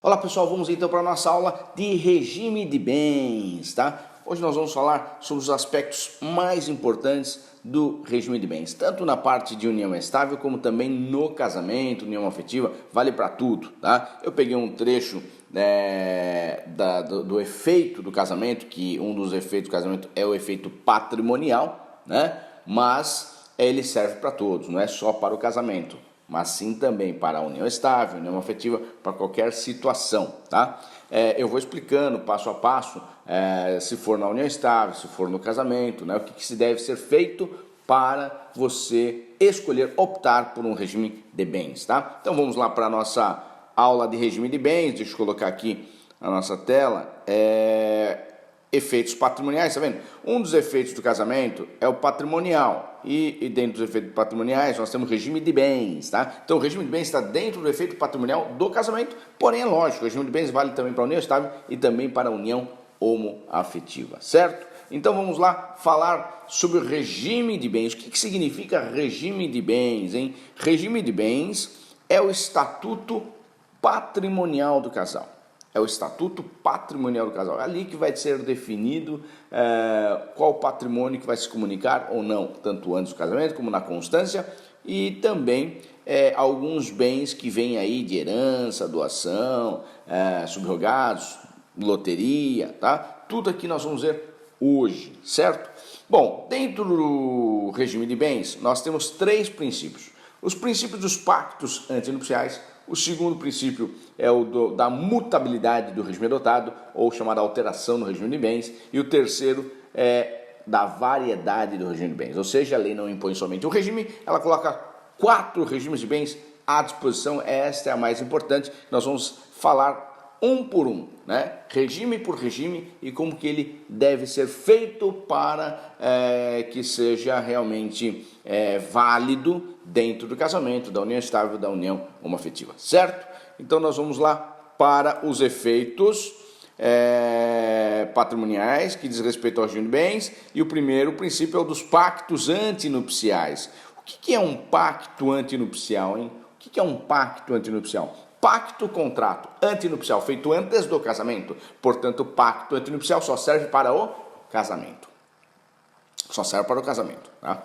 Olá pessoal, vamos então para a nossa aula de regime de bens, tá? Hoje nós vamos falar sobre os aspectos mais importantes do regime de bens, tanto na parte de união estável como também no casamento, união afetiva, vale para tudo, tá? Eu peguei um trecho do efeito do casamento, que um dos efeitos do casamento é o efeito patrimonial, né? Mas ele serve para todos, não é só para o casamento, mas sim também para a união estável, união afetiva, para qualquer situação, tá? Eu vou explicando passo a passo, se for na união estável, se for no casamento, né, o que se deve ser feito para você escolher, optar por um regime de bens, tá? Então vamos lá para a nossa aula de regime de bens, deixa eu colocar aqui a nossa tela, efeitos patrimoniais, tá vendo? Um dos efeitos do casamento é o patrimonial e dentro dos efeitos patrimoniais nós temos regime de bens, tá? Então o regime de bens está dentro do efeito patrimonial do casamento, porém é lógico, o regime de bens vale também para a união estável e também para a união homoafetiva, certo? Então vamos lá falar sobre o regime de bens. O que significa regime de bens, hein? Regime de bens é o estatuto patrimonial do casal. É o estatuto patrimonial do casal. É ali que vai ser definido qual patrimônio que vai se comunicar ou não, tanto antes do casamento como na constância, e também alguns bens que vêm aí de herança, doação, subrogados, loteria, tá? Tudo aqui nós vamos ver hoje, certo? Bom, dentro do regime de bens, nós temos três princípios. Os princípios dos pactos antinupciais. O segundo princípio é o da mutabilidade do regime adotado, ou chamada alteração no regime de bens. E o terceiro é da variedade do regime de bens, ou seja, a lei não impõe somente um regime, ela coloca 4 regimes de bens à disposição. Esta é a mais importante. Nós vamos falar um por um, né? Regime por regime e como que ele deve ser feito para que seja realmente válido dentro do casamento, da união estável, da união homoafetiva, certo? Então nós vamos lá para os efeitos patrimoniais, que diz respeito ao regime de bens, e o primeiro princípio é o dos pactos antinupciais. O que é um pacto antinupcial, hein? O que é um pacto antinupcial? Pacto, contrato antinupcial feito antes do casamento, portanto, o pacto antinupcial só serve para o casamento. Só serve para o casamento, tá?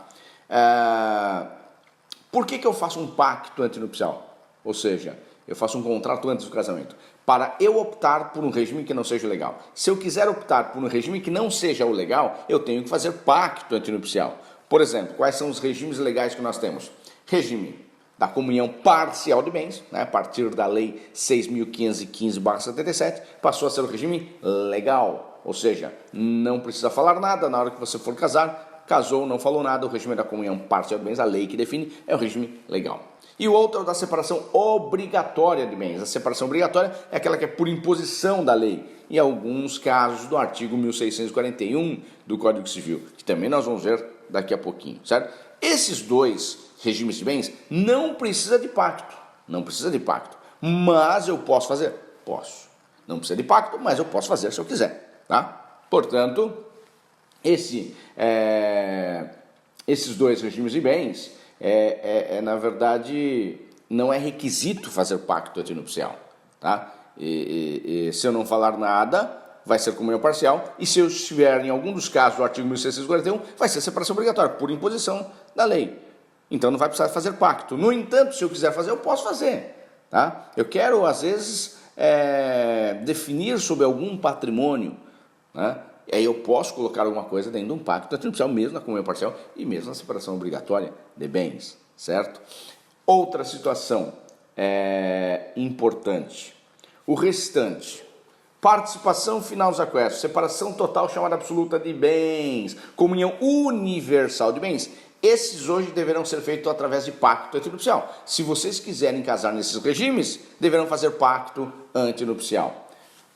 Por que eu faço um pacto antinupcial? Ou seja, eu faço um contrato antes do casamento. Para eu optar por um regime que não seja legal. Se eu quiser optar por um regime que não seja o legal, eu tenho que fazer pacto antinupcial. Por exemplo, quais são os regimes legais que nós temos? Regime da comunhão parcial de bens, né? A partir da lei 6.515/77, passou a ser o regime legal. Ou seja, não precisa falar nada na hora que você for casar. Casou, não falou nada, o regime da comunhão parcial de bens, a lei que define, é o regime legal. E o outro é o da separação obrigatória de bens. A separação obrigatória é aquela que é por imposição da lei, em alguns casos do artigo 1641 do Código Civil, que também nós vamos ver daqui a pouquinho, certo? Esses dois regimes de bens não precisa de pacto, mas eu posso fazer? Posso. Não precisa de pacto, mas eu posso fazer se eu quiser, tá? Portanto, esses dois regimes de bens, na verdade, não é requisito fazer pacto antinupcial, tá? E se eu não falar nada, vai ser comunhão parcial, e se eu estiver em algum dos casos do artigo 1641, vai ser separação obrigatória, por imposição da lei. Então não vai precisar fazer pacto. No entanto, se eu quiser fazer, eu posso fazer, tá? Eu quero, às vezes, definir sobre algum patrimônio, né? E aí eu posso colocar alguma coisa dentro de um pacto antinupcial, mesmo na comunhão parcial e mesmo na separação obrigatória de bens, certo? Outra situação importante. O restante. Participação final dos aquestos, separação total chamada absoluta de bens, comunhão universal de bens. Esses hoje deverão ser feitos através de pacto antinupcial. Se vocês quiserem casar nesses regimes, deverão fazer pacto antinupcial.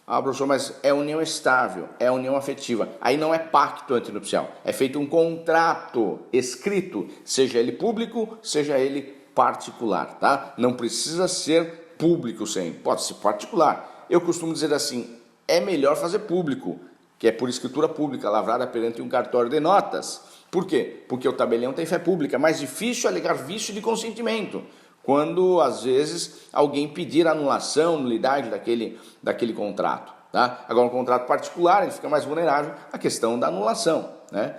Ah, professor, mas é união estável, é união afetiva. Aí não é pacto antinupcial. É feito um contrato escrito, seja ele público, seja ele particular, tá? Não precisa ser público sempre, pode ser particular. Eu costumo dizer assim, é melhor fazer público, que é por escritura pública, lavrada perante um cartório de notas. Por quê? Porque o tabelião tem fé pública, é mais difícil alegar vício de consentimento. quando às vezes alguém pedir anulação, nulidade daquele contrato. Tá? Agora, um contrato particular, ele fica mais vulnerável à questão da anulação, né?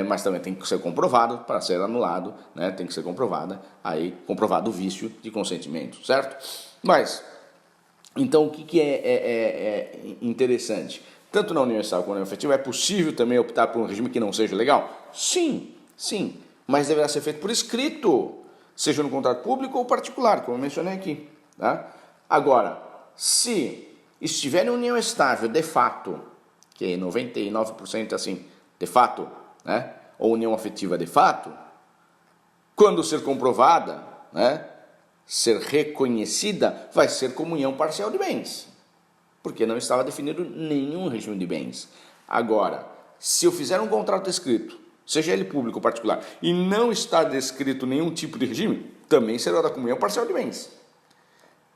Mas também tem que ser comprovado para ser anulado, né? Tem que ser comprovado o vício de consentimento, certo? Mas, então, o que é interessante? Tanto na união estável como na união afetiva, é possível também optar por um regime que não seja legal? Sim, mas deverá ser feito por escrito, seja no contrato público ou particular, como eu mencionei aqui. Tá? Agora, se estiver em união estável de fato, que 99% é assim, de fato, né? Ou união afetiva de fato, quando ser comprovada, né? Ser reconhecida, vai ser comunhão parcial de bens, porque não estava definido nenhum regime de bens. Agora, se eu fizer um contrato escrito, seja ele público ou particular, e não está descrito nenhum tipo de regime, também será da comunhão parcial de bens.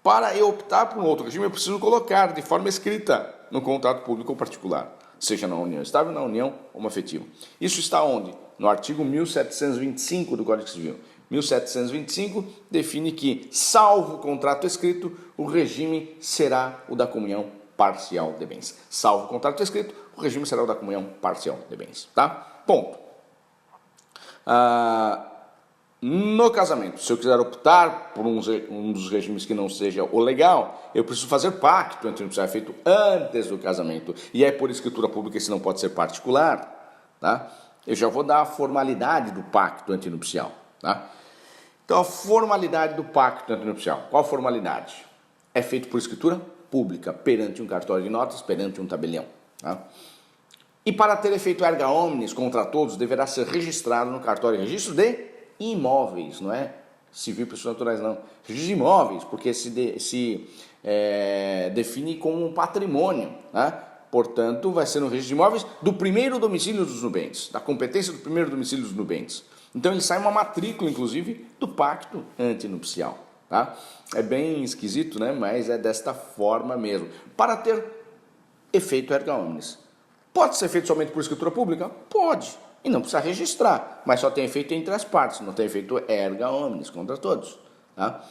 Para eu optar por um outro regime, eu preciso colocar de forma escrita no contrato público ou particular, seja na união estável, na união homoafetiva. Isso está onde? No artigo 1725 do Código Civil. 1725 define que, salvo o contrato escrito, o regime será o da comunhão parcial de bens. Salvo o contrato escrito, o regime será o da comunhão parcial de bens. Tá? Ponto. No casamento, se eu quiser optar por um dos regimes que não seja o legal, eu preciso fazer pacto antinupcial, feito antes do casamento. E é por escritura pública, isso não pode ser particular. Tá? Eu já vou dar a formalidade do pacto antinupcial. Tá? Então, a formalidade do pacto antinupcial. Qual a formalidade? É feito por escritura pública, perante um cartório de notas, perante um tabelião. Tá? E para ter efeito erga omnes contra todos, deverá ser registrado no cartório de registro de imóveis, não é civil e pessoas naturais, não. Registro de imóveis, porque se define como um patrimônio, né? Portanto, vai ser no registro de imóveis do primeiro domicílio dos nubentes, da competência do primeiro domicílio dos nubentes. Então, ele sai uma matrícula, inclusive, do pacto antinupcial. Tá? É bem esquisito, né? Mas é desta forma mesmo. Para ter efeito erga omnes. Pode ser feito somente por escritura pública? Pode. E não precisa registrar, mas só tem efeito entre as partes, não tem efeito erga omnes contra todos. Tá?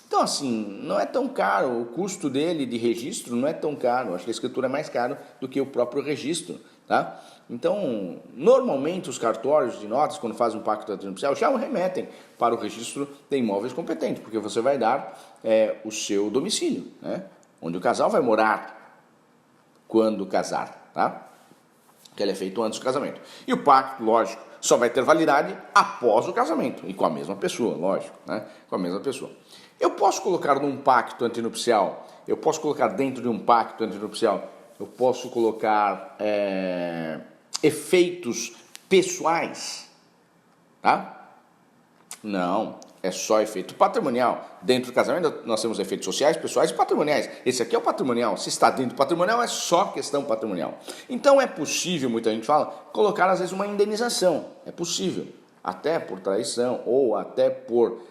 Então, assim, não é tão caro, o custo dele de registro não é tão caro, acho que a escritura é mais caro do que o próprio registro. Tá? Então, normalmente os cartórios de notas, quando fazem um pacto antinupcial, já o remetem para o registro de imóveis competente, porque você vai dar o seu domicílio, né? Onde o casal vai morar quando casar, tá? Que ele é feito antes do casamento. E o pacto, lógico, só vai ter validade após o casamento, e com a mesma pessoa, lógico, né? Com a mesma pessoa. Eu posso colocar num pacto antinupcial, eu posso colocar dentro de um pacto antinupcial, eu posso colocar efeitos pessoais, tá? Não, é só efeito patrimonial. Dentro do casamento nós temos efeitos sociais, pessoais e patrimoniais. Esse aqui é o patrimonial. Se está dentro do patrimonial, é só questão patrimonial. Então é possível, muita gente fala, colocar às vezes uma indenização. É possível, até por traição ou até por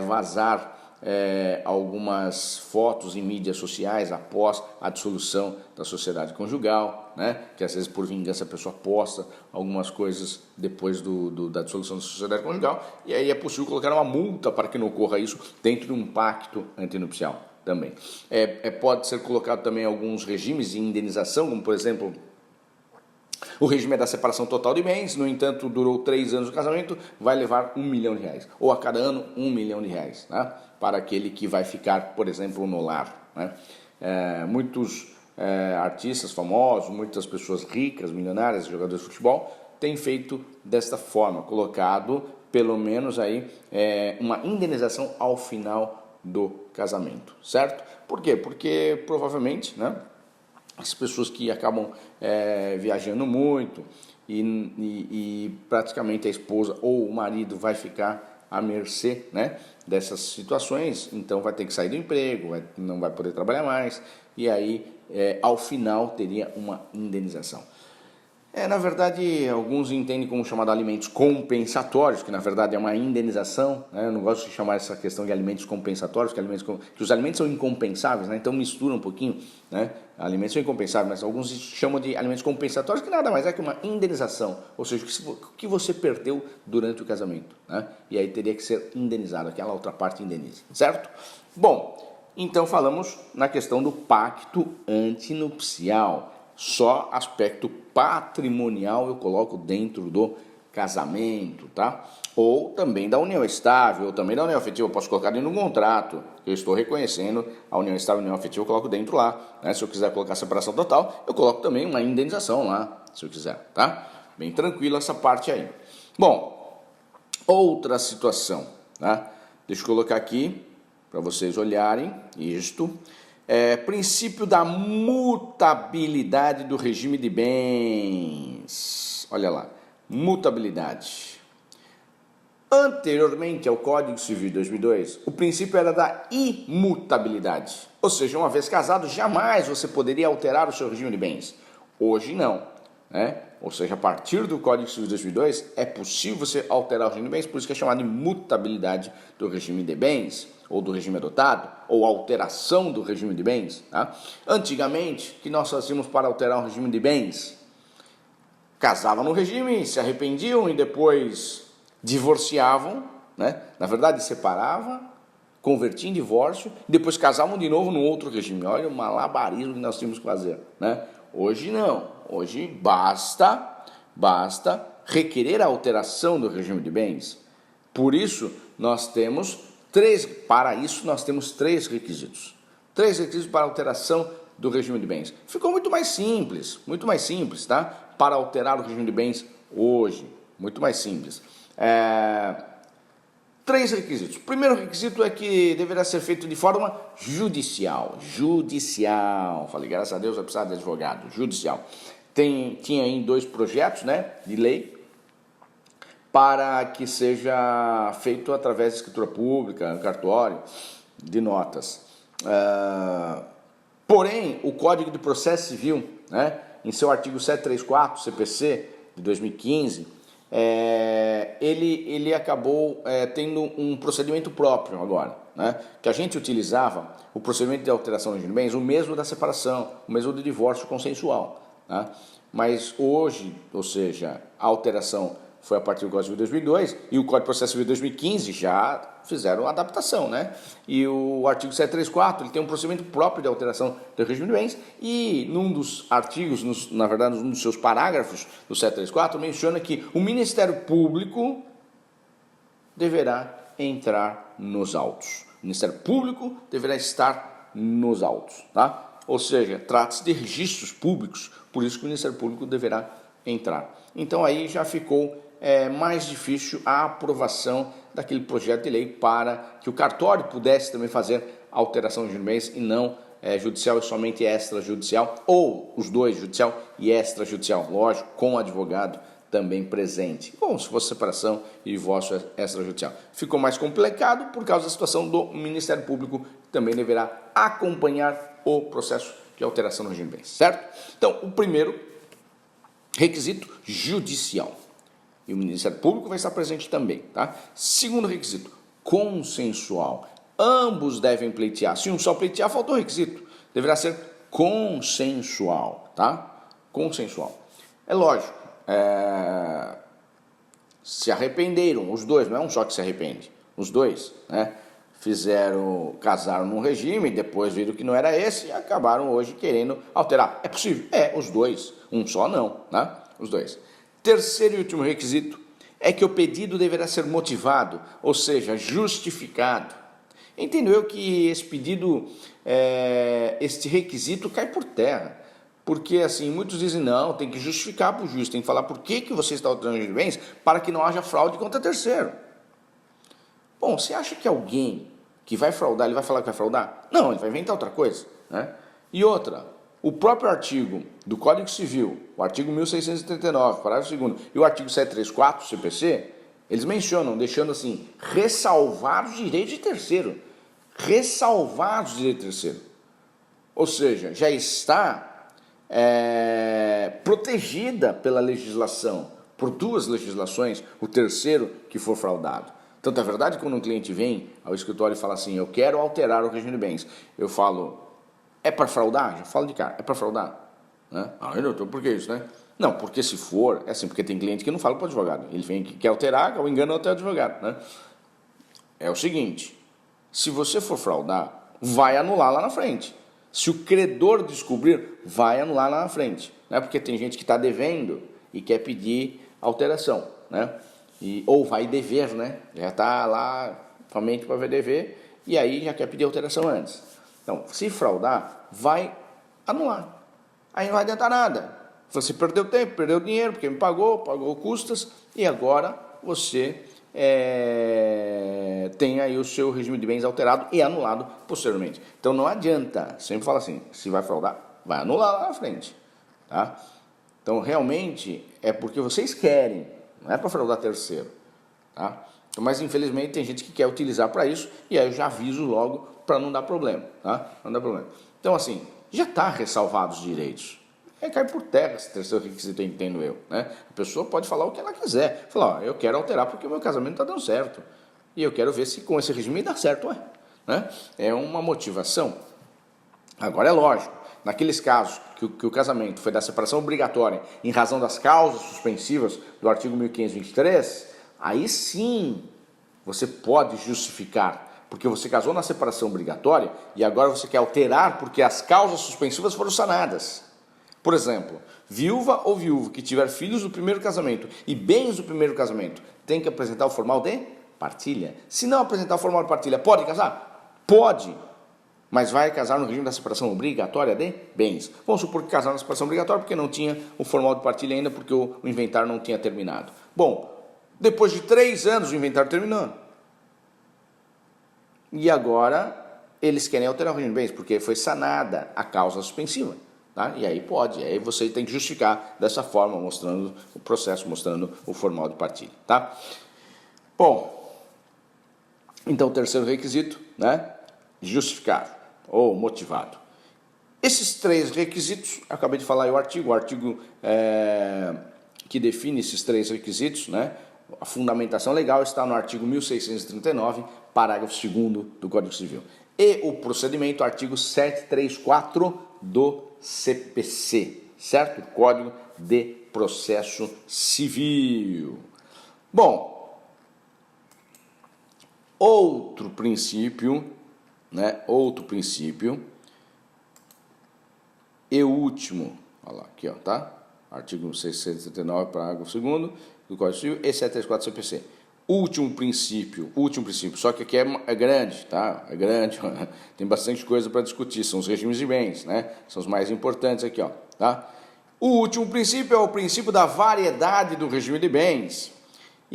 vazar algumas fotos em mídias sociais após a dissolução da sociedade conjugal, né? Que às vezes por vingança a pessoa posta algumas coisas depois da dissolução da sociedade conjugal, e aí é possível colocar uma multa para que não ocorra isso dentro de um pacto antinupcial também. Pode ser colocado também alguns regimes de indenização, como por exemplo o regime é da separação total de bens, no entanto, durou 3 anos o casamento, vai levar R$1 milhão. Ou a cada ano, R$1 milhão, né? Para aquele que vai ficar, por exemplo, no lar. Né? Muitos artistas famosos, muitas pessoas ricas, milionárias, jogadores de futebol, têm feito desta forma, colocado pelo menos aí uma indenização ao final do casamento, certo? Por quê? Porque provavelmente, né? As pessoas que acabam viajando muito e praticamente a esposa ou o marido vai ficar à mercê, né, dessas situações, então vai ter que sair do emprego, não vai poder trabalhar mais, e aí ao final teria uma indenização. Na verdade, alguns entendem como chamado alimentos compensatórios, que na verdade é uma indenização, né? Eu não gosto de chamar essa questão de alimentos compensatórios, que os alimentos são incompensáveis, né? Então mistura um pouquinho, né? Alimentos são incompensáveis, mas alguns chamam de alimentos compensatórios, que nada mais é que uma indenização, ou seja, o que você perdeu durante o casamento, né? E aí teria que ser indenizado, aquela outra parte indeniza, certo? Bom, então falamos na questão do pacto antinupcial. Só aspecto patrimonial eu coloco dentro do casamento, tá? Ou também da união estável, ou também da união afetiva, eu posso colocar dentro de um contrato, eu estou reconhecendo a união estável e a união afetiva, eu coloco dentro lá, né? Se eu quiser colocar separação total, eu coloco também uma indenização lá, se eu quiser, tá? Bem tranquilo essa parte aí. Bom, outra situação, tá? Deixa eu colocar aqui para vocês olharem isto. Princípio da mutabilidade do regime de bens. Olha lá, mutabilidade. Anteriormente ao Código Civil de 2002, o princípio era da imutabilidade. Ou seja, uma vez casado, jamais você poderia alterar o seu regime de bens. Hoje não, né? Ou seja, a partir do Código Civil de 2002, é possível você alterar o regime de bens, por isso que é chamado de mutabilidade do regime de bens, ou do regime adotado, ou alteração do regime de bens. Tá? Antigamente, o que nós fazíamos para alterar o regime de bens? Casavam no regime, se arrependiam e depois divorciavam, né? Na verdade separavam, convertiam em divórcio, depois casavam de novo no outro regime. Olha o malabarismo que nós tínhamos que fazer, né? Hoje não, hoje basta requerer a alteração do regime de bens. Por isso, nós temos três requisitos. 3 requisitos para alteração do regime de bens. Ficou muito mais simples, tá? Para alterar o regime de bens hoje, muito mais simples. 3 requisitos. O primeiro requisito é que deverá ser feito de forma judicial. Falei, graças a Deus vai precisar de advogado. Judicial. Tinha aí 2 projetos, né, de lei para que seja feito através de escritura pública, cartório, de notas. Porém, o Código de Processo Civil, né, em seu artigo 734, CPC, de 2015, ele acabou tendo um procedimento próprio agora, né, que a gente utilizava o procedimento de alteração de bens, o mesmo da separação, o mesmo do divórcio consensual. Né, mas hoje, ou seja, a alteração foi a partir do Código Civil de 2002 e o Código de Processo Civil de 2015 já fizeram adaptação, né? E o artigo 734, ele tem um procedimento próprio de alteração do regime de bens e num dos artigos, na verdade, num dos seus parágrafos do 734, menciona que o Ministério Público deverá entrar nos autos. O Ministério Público deverá estar nos autos, tá? Ou seja, trata-se de registros públicos, por isso que o Ministério Público deverá entrar. Então aí já ficou mais difícil a aprovação daquele projeto de lei para que o cartório pudesse também fazer alteração de bens e não judicial e somente extrajudicial, ou os dois, judicial e extrajudicial, lógico, com o advogado também presente. Bom, se fosse separação e divórcio extrajudicial. Ficou mais complicado por causa da situação do Ministério Público, que também deverá acompanhar o processo de alteração do regime de bens, certo? Então, o primeiro requisito, judicial. E o Ministério Público vai estar presente também, tá? Segundo requisito, consensual. Ambos devem pleitear. Se um só pleitear, faltou um requisito. Deverá ser consensual, tá? Consensual. É lógico, se arrependeram, os dois, não é um só que se arrepende, os dois, né? Casaram num regime, depois viram que não era esse e acabaram hoje querendo alterar. É possível? Os dois, um só não, né? Os dois. Terceiro e último requisito é que o pedido deverá ser motivado, ou seja, justificado. Entendo eu que esse pedido, este requisito cai por terra, porque assim, muitos dizem, não, tem que justificar para o juiz, tem que falar por que você está alterando de bens para que não haja fraude contra terceiro. Bom, você acha que alguém que vai fraudar, ele vai falar que vai fraudar? Não, ele vai inventar outra coisa, né? E outra, o próprio artigo do Código Civil, o artigo 1639, parágrafo 2º, e o artigo 734 do CPC, eles mencionam, deixando assim, ressalvados os direitos de terceiro. Ressalvados os direitos de terceiro. Ou seja, já está protegida pela legislação, por duas legislações, o terceiro que for fraudado. Tanto é verdade que quando um cliente vem ao escritório e fala assim, eu quero alterar o regime de bens, eu falo, é para fraudar? Já falo de cara, é para fraudar? Né? Doutor, por que isso, né? Não, porque se for, é assim, porque tem cliente que não fala para o advogado, ele vem que quer alterar, ao engano até o advogado, né? É o seguinte, se você for fraudar, vai anular lá na frente. Se o credor descobrir, vai anular lá na frente. Né? Porque tem gente que está devendo e quer pedir alteração. Né? Ou vai dever, né? Já está lá somente para ver dever e aí já quer pedir alteração antes. Então, se fraudar, vai anular. Aí não vai adiantar nada. Você perdeu tempo, perdeu dinheiro, porque me pagou custas e agora você tem aí o seu regime de bens alterado e anulado posteriormente. Então não adianta, sempre fala assim, se vai fraudar, vai anular lá na frente. Tá? Então realmente é porque vocês querem, não é para fraudar terceiro. Tá? Então, mas infelizmente tem gente que quer utilizar para isso e aí eu já aviso logo para não dar problema. Tá? Não dá problema. Então assim, já está ressalvados os direitos. Aí cai por terra esse terceiro requisito, entendo eu. Né? A pessoa pode falar o que ela quiser. Falar, eu quero alterar porque o meu casamento está dando certo. E eu quero ver se com esse regime dá certo. Né? É uma motivação. Agora é lógico, naqueles casos que o casamento foi da separação obrigatória em razão das causas suspensivas do artigo 1523, aí sim você pode justificar. Porque você casou na separação obrigatória e agora você quer alterar porque as causas suspensivas foram sanadas. Por exemplo, viúva ou viúvo que tiver filhos do primeiro casamento e bens do primeiro casamento tem que apresentar o formal de partilha. Se não apresentar o formal de partilha, pode casar? Pode, mas vai casar no regime da separação obrigatória de bens. Vamos supor que casar na separação obrigatória porque não tinha o formal de partilha ainda, porque o inventário não tinha terminado. Bom, depois de 3 anos o inventário terminou. E agora eles querem alterar o regime de bens porque foi sanada a causa suspensiva. Tá? E aí pode, aí você tem que justificar dessa forma, mostrando o processo, mostrando o formal de partilha. Tá? Bom, então o terceiro requisito, né? Justificado ou motivado. Esses 3 requisitos, eu acabei de falar aí o artigo que define esses 3 requisitos, né? A fundamentação legal está no artigo 1639, parágrafo 2º do Código Civil. E o procedimento, artigo 734 do CPC, certo? Código de Processo Civil. Bom, outro princípio, né? Outro princípio e último, olha lá, aqui, ó, tá? Artigo 679, parágrafo 2º do Código Civil e 734 do CPC. Último princípio, só que aqui é grande, tá? É grande, tem bastante coisa para discutir, são os regimes de bens, né? São os mais importantes aqui, ó, tá? O último princípio é o princípio da variedade do regime de bens.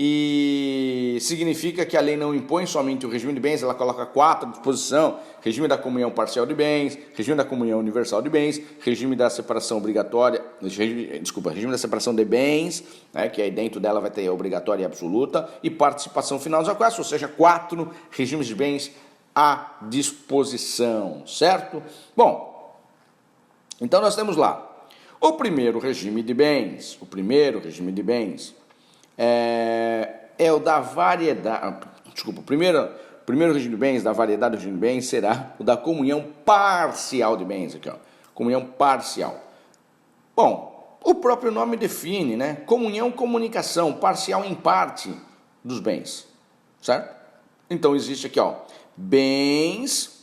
E significa que a lei não impõe somente o regime de bens, ela coloca 4 à disposição: regime da comunhão parcial de bens, regime da comunhão universal de bens, regime da separação obrigatória, regime da separação de bens, né, que aí dentro dela vai ter a obrigatória e absoluta, e participação final dos acordos, ou seja, 4 regimes de bens à disposição, certo? Bom, então nós temos lá o primeiro regime de bens, é o da variedade, o primeiro regime de bens, da variedade do regime de bens, será o da comunhão parcial de bens, aqui, ó, comunhão parcial. Bom, o próprio nome define, né, comunhão, comunicação, parcial em parte dos bens, certo? Então existe aqui, ó, bens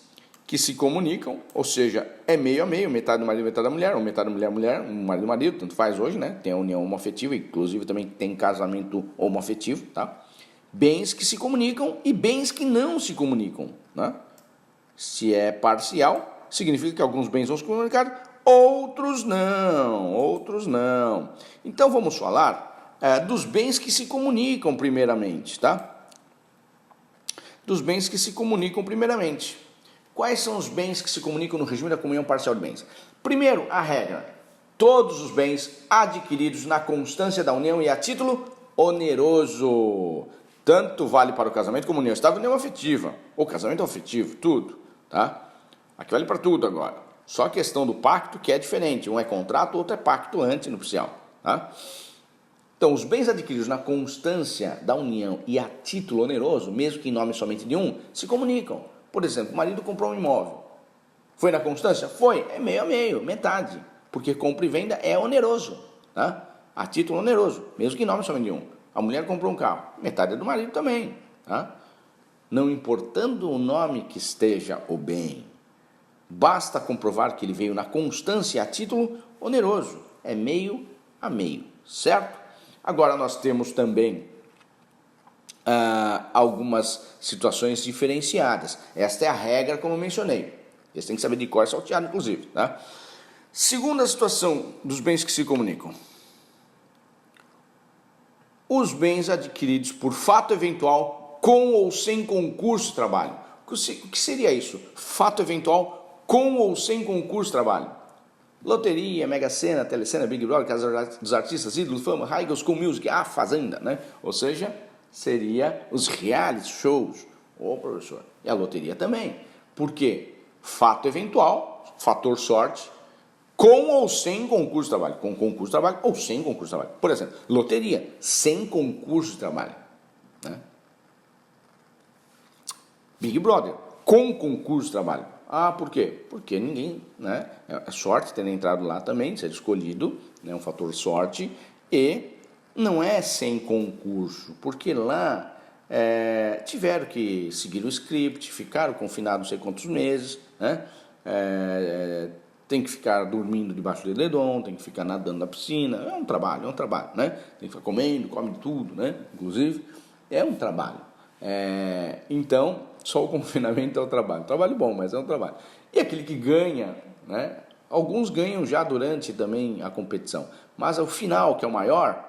que se comunicam, ou seja, é meio a meio, metade do marido, metade da mulher, ou metade da mulher, um marido e marido, tanto faz hoje, né? Tem a união homoafetiva, inclusive também tem casamento homoafetivo, tá? Bens que se comunicam e bens que não se comunicam, né? Se é parcial, significa que alguns bens vão se comunicar, outros não. Então vamos falar dos bens que se comunicam primeiramente, tá? Dos bens que se comunicam primeiramente. Quais são os bens que se comunicam no regime da comunhão parcial de bens? Primeiro, a regra: todos os bens adquiridos na constância da união e a título oneroso. Tanto vale para o casamento como união estável e união afetiva. Ou casamento afetivo, tudo, tá? Aqui vale para tudo agora. Só a questão do pacto que é diferente. Um é contrato, outro é pacto antinupcial. Tá? Então, os bens adquiridos na constância da união e a título oneroso, mesmo que em nome somente de um, se comunicam. Por exemplo, o marido comprou um imóvel. Foi na constância? Foi. É meio a meio, metade. Porque compra e venda é oneroso. Tá? A título oneroso, mesmo que em nome somente de um. A mulher comprou um carro. Metade é do marido também. Tá? Não importando o nome que esteja o bem. Basta comprovar que ele veio na constância a título oneroso. É meio a meio. Certo? Agora nós temos também algumas situações diferenciadas. Esta é a regra, como eu mencionei. Você tem que saber de cor e salteado, inclusive. Tá? Segunda situação dos bens que se comunicam. Os bens adquiridos por fato eventual com ou sem concurso de trabalho. O que seria isso? Fato eventual com ou sem concurso de trabalho. Loteria, Mega Sena, Telecena, Big Brother, Casa dos Artistas, Ídolos, Fama, High School Music, A Fazenda, né? Ou seja, seria os reality shows. Ô, professor, e a loteria também. Por quê? Fato eventual, fator sorte, com ou sem concurso de trabalho. Com concurso de trabalho ou sem concurso de trabalho. Por exemplo, loteria, sem concurso de trabalho. Né? Big Brother, com concurso de trabalho. Ah, por quê? Porque ninguém, né? É sorte ter entrado lá também, ser escolhido, né? Um fator sorte, e não é sem concurso, porque lá tiveram que seguir o script, ficaram confinados não sei quantos meses, né? Tem que ficar dormindo debaixo do edredom, tem que ficar nadando na piscina, é um trabalho, né? Tem que ficar comendo, come de tudo, né? Inclusive, é um trabalho. Então, só o confinamento é o trabalho. Trabalho bom, mas é um trabalho. E aquele que ganha, né? Alguns ganham já durante também a competição. Mas ao final, que é o maior,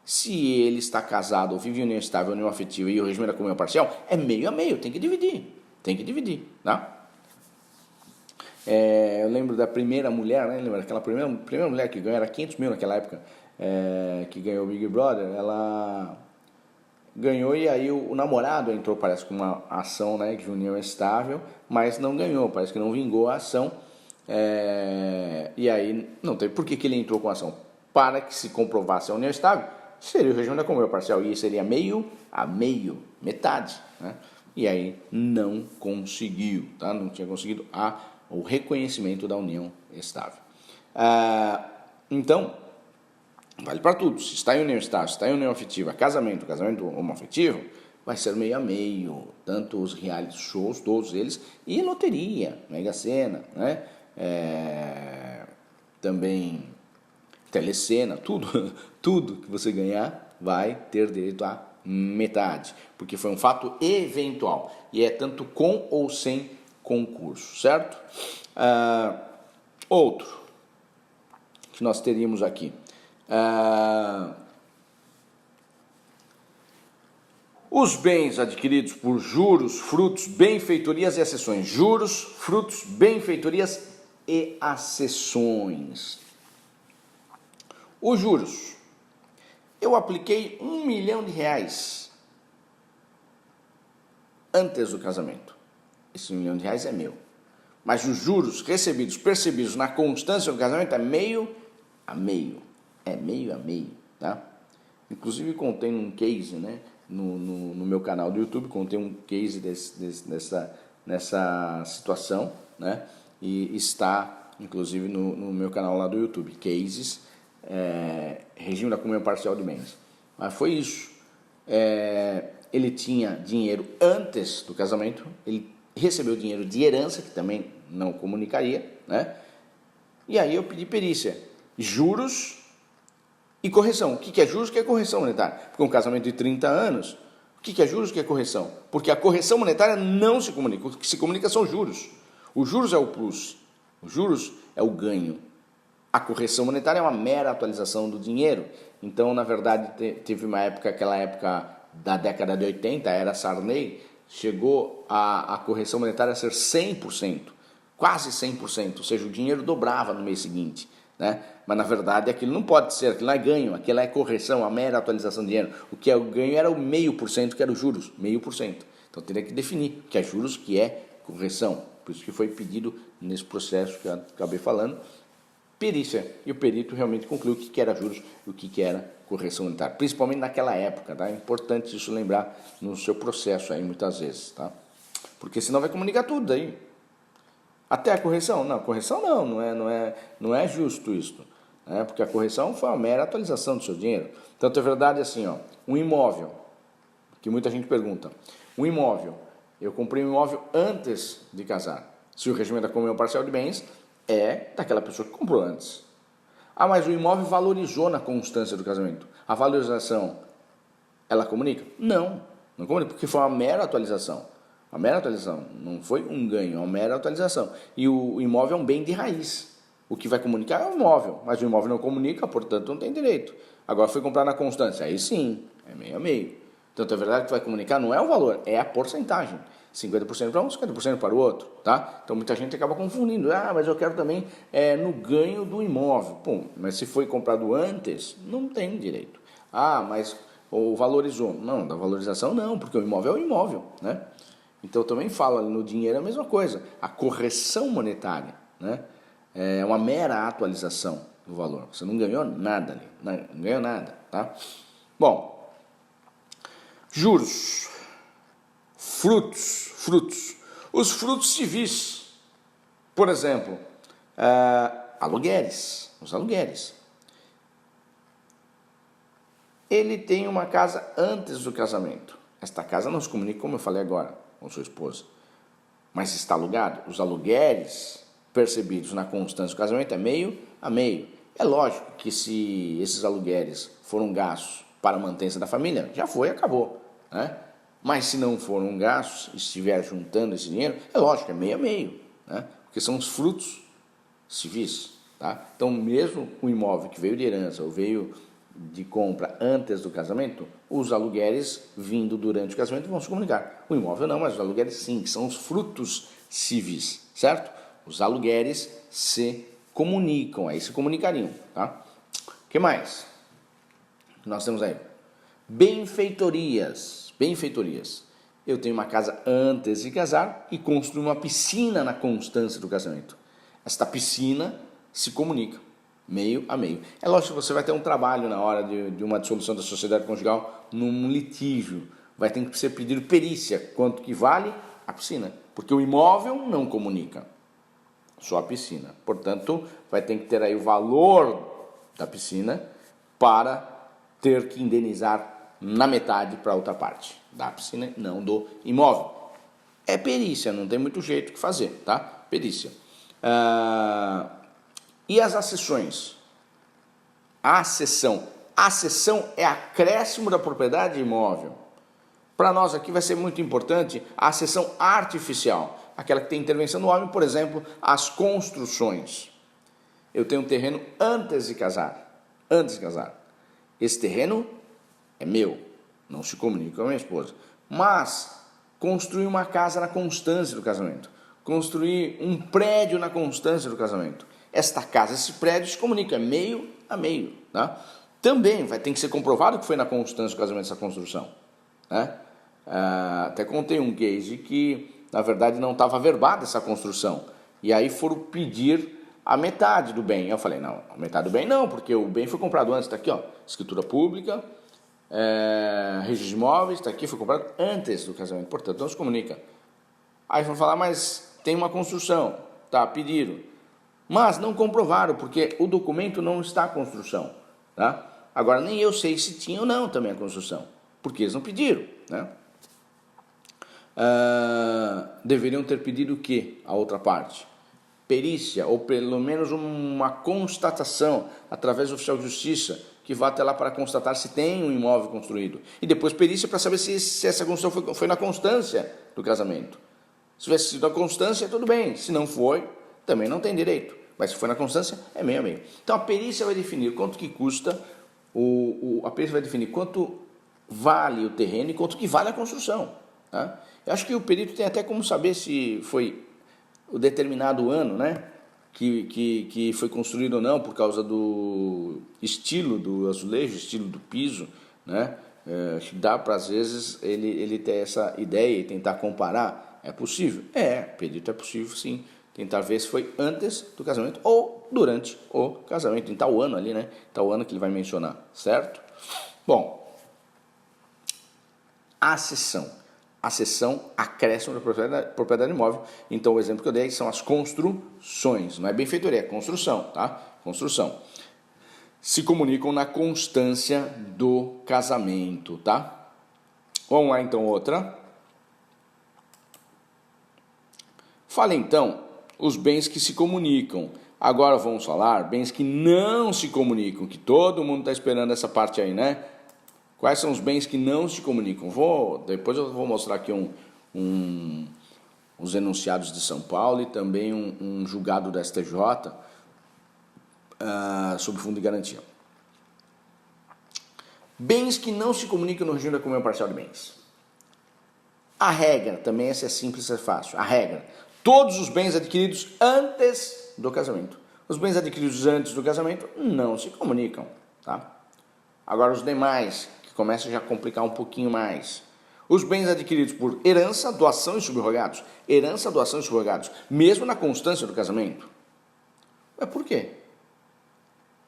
se ele está casado ou vive em união estável, união afetiva e o regime da comunhão parcial, é meio a meio, tem que dividir. Tem que dividir, tá? Eu lembro da primeira mulher, né? Lembra aquela primeira mulher que ganhou, era 500 mil naquela época, que ganhou o Big Brother, ela ganhou e aí o namorado entrou, parece, com uma ação, né, de união estável, mas não ganhou, parece que não vingou a ação, e aí não teve. Por que ele entrou com a ação? Para que se comprovasse a união estável, seria o regime da comunhão parcial, e seria meio a meio, metade, né? E aí não conseguiu, tá? Não tinha conseguido o reconhecimento da união estável. Então, vale para tudo. Se está em união estável, se está em união afetiva, casamento homoafetivo, vai ser meio a meio. Tanto os reality shows, todos eles, e loteria, Mega Sena, né? Também Telecena, tudo que você ganhar vai ter direito a metade, porque foi um fato eventual, e é tanto com ou sem concurso, certo? Outro que nós teríamos aqui. Os bens adquiridos por juros, frutos, benfeitorias e acessões. Juros, frutos, benfeitorias e acessões. Os juros. Eu apliquei R$1 milhão antes do casamento. Esse R$1 milhão é meu. Mas os juros recebidos, percebidos na constância do casamento é meio a meio. É meio a meio, tá? Inclusive contei um case, né? No meu canal do YouTube, contei um case nessa situação, né? E está, inclusive, no meu canal lá do YouTube, cases, regime da comunhão parcial de bens. Mas foi isso. Ele tinha dinheiro antes do casamento, ele recebeu dinheiro de herança, que também não comunicaria, né? E aí eu pedi perícia, juros e correção. O que é juros? O que é correção monetária? Porque um casamento de 30 anos, o que é juros? O que é correção? Porque a correção monetária não se comunica, o que se comunica são juros. Os juros é o plus, os juros é o ganho. A correção monetária é uma mera atualização do dinheiro. Então, na verdade, teve uma época, aquela época da década de 80, era Sarney, chegou a correção monetária a ser 100%, quase 100%, ou seja, o dinheiro dobrava no mês seguinte, né? Mas na verdade aquilo não pode ser, aquilo não é ganho, aquilo é correção, a mera atualização do dinheiro. O que é o ganho era o 0,5%, que era os juros, 0,5%. Então teria que definir o que é juros, o que é correção, Por isso que foi pedido nesse processo que eu acabei falando, perícia. E o perito realmente concluiu o que era juros e o que era correção monetária, principalmente naquela época, tá? É importante isso lembrar no seu processo aí muitas vezes, tá? Porque senão vai comunicar tudo daí. Até a correção? Não, correção não é justo isso, né? Porque a correção foi uma mera atualização do seu dinheiro. Tanto é verdade assim, ó, um imóvel, que muita gente pergunta, um imóvel, eu comprei um imóvel antes de casar. Se o regime da comunhão parcial de bens é daquela pessoa que comprou antes. Ah, mas o imóvel valorizou na constância do casamento. A valorização, ela comunica? Não comunica, porque foi uma mera atualização. Uma mera atualização, não foi um ganho, é uma mera atualização. E o imóvel é um bem de raiz. O que vai comunicar é o imóvel, mas o imóvel não comunica, portanto não tem direito. Agora foi comprar na constância, aí sim, é meio a meio. Tanto é verdade que vai comunicar não é o valor, é a porcentagem. 50% para um, 50% para o outro, tá? Então muita gente acaba confundindo. Ah, mas eu quero também no ganho do imóvel. Pô, mas se foi comprado antes, não tem direito. Ah, mas ou valorizou. Não, da valorização não, porque o imóvel é o imóvel, né? Então eu também falo ali no dinheiro a mesma coisa. A correção monetária, né? É uma mera atualização do valor. Você não ganhou nada ali, não ganhou nada, tá? Bom, juros, frutos. Os frutos civis, por exemplo, os aluguéis. Ele tem uma casa antes do casamento. Esta casa não se comunica, como eu falei agora, com sua esposa. Mas está alugado. Os aluguéis percebidos na constância do casamento é meio a meio. É lógico que se esses aluguéis foram gastos para a manutenção da família, já foi, acabou, né? Mas se não foram gastos, estiver juntando esse dinheiro, é lógico, é meio a meio, né? Porque são os frutos civis, tá? Então, mesmo o imóvel que veio de herança ou veio de compra antes do casamento, os aluguéis vindo durante o casamento vão se comunicar. O imóvel não, mas os aluguéis sim, que são os frutos civis, certo? Os aluguéis se comunicam, aí se comunicariam, tá? O que mais? Nós temos aí benfeitorias. Eu tenho uma casa antes de casar e construo uma piscina na constância do casamento. Esta piscina se comunica meio a meio. É lógico que você vai ter um trabalho na hora de uma dissolução da sociedade conjugal num litígio. Vai ter que ser pedido perícia, quanto que vale a piscina. Porque o imóvel não comunica, só a piscina. Portanto, vai ter que ter aí o valor da piscina para ter que indenizar na metade para a outra parte da piscina, não do imóvel. É perícia, não tem muito jeito que fazer, tá? Perícia. E as accessões? A accessão é acréscimo da propriedade imóvel. Para nós aqui vai ser muito importante a accessão artificial, aquela que tem intervenção do homem, por exemplo, as construções. Eu tenho um terreno antes de casar. Esse terreno é meu, não se comunica com a minha esposa. Mas construir uma casa na constância do casamento, construir um prédio na constância do casamento. Esta casa, esse prédio se comunica meio a meio, tá? Também vai ter que ser comprovado que foi na constância do casamento essa construção, né? Até contei um case que, na verdade, não estava averbada essa construção. E aí foram pedir a metade do bem. Eu falei, não, a metade do bem não, porque o bem foi comprado antes. Está aqui, ó, escritura pública, registro de imóveis, está aqui, foi comprado antes do casamento. Portanto, não se comunica. Aí vão falar, mas tem uma construção. Tá, pediram. Mas não comprovaram, porque o documento não está a construção, tá? Agora, nem eu sei se tinha ou não também a construção, porque eles não pediram, né? Deveriam ter pedido o quê? A outra parte? Perícia, ou pelo menos uma constatação, através do oficial de justiça, que vá até lá para constatar se tem um imóvel construído. E depois perícia para saber se essa construção foi na constância do casamento. Se tivesse sido na constância, tudo bem. Se não foi, também não tem direito. Mas se foi na constância, é meio a meio. Então a perícia vai definir quanto que custa, a perícia vai definir quanto vale o terreno e quanto que vale a construção. Tá? Eu acho que o perito tem até como saber se foi o determinado ano, né, que foi construído ou não, por causa do estilo do azulejo, estilo do piso, né? Dá para, às vezes, ele ter essa ideia e tentar comparar É possível? Perito é possível sim. Tentar ver se foi antes do casamento ou durante o casamento, em tal ano ali, né? Tal ano que ele vai mencionar, certo? Bom, a cessão. A cessão, acréscimo da propriedade imóvel. Então, o exemplo que eu dei são as construções. Não é benfeitoria, é construção, tá? Construção. Se comunicam na constância do casamento, tá? Vamos lá, então, outra. Fala, então, os bens que se comunicam. Agora vamos falar bens que não se comunicam, que todo mundo está esperando essa parte aí, né? Quais são os bens que não se comunicam? Depois eu vou mostrar aqui os enunciados de São Paulo e também um julgado da STJ sobre fundo de garantia. Bens que não se comunicam no regime da comunhão parcial de bens. A regra, também essa é simples, é fácil. A regra, todos os bens adquiridos antes do casamento. Os bens adquiridos antes do casamento não se comunicam, tá? Agora os demais, que começa já a complicar um pouquinho mais. Os bens adquiridos por herança, doação e subrogados. Herança, doação e subrogados, mesmo na constância do casamento. Mas por quê?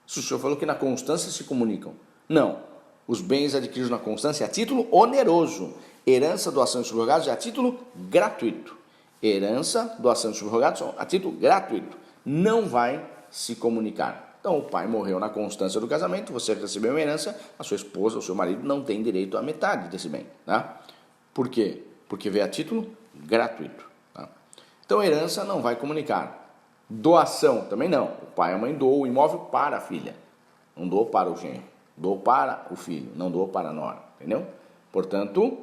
Se o senhor falou que na constância se comunicam. Não. Os bens adquiridos na constância é a título oneroso. Herança, doação e subrogados é a título gratuito. Herança, doação e subrogados são a título gratuito. Não vai se comunicar. Então, o pai morreu na constância do casamento, você recebeu uma herança, a sua esposa, o seu marido não tem direito à metade desse bem. Tá? Por quê? Porque veio a título gratuito. Tá? Então, herança não vai comunicar. Doação também não. O pai e a mãe doam o imóvel para a filha. Não doou para o genro. Doou para o filho, não doou para a nora. Entendeu? Portanto,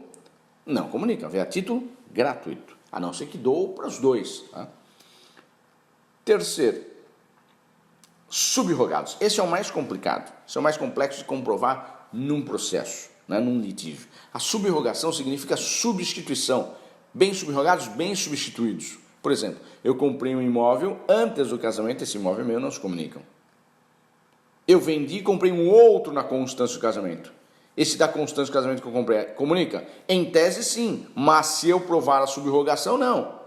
não comunica. Veio a título gratuito. A não ser que doou para os dois. Tá? Terceiro. Subrogados. Esse é o mais complicado. Esse é o mais complexo de comprovar num processo, né, num litígio. A subrogação significa substituição. Bens subrogados, bens substituídos. Por exemplo, eu comprei um imóvel antes do casamento, esse imóvel meu não se comunicam. Eu vendi e comprei um outro na constância do casamento. Esse da constância do casamento que eu comprei comunica? Em tese sim, mas se eu provar a subrogação, não.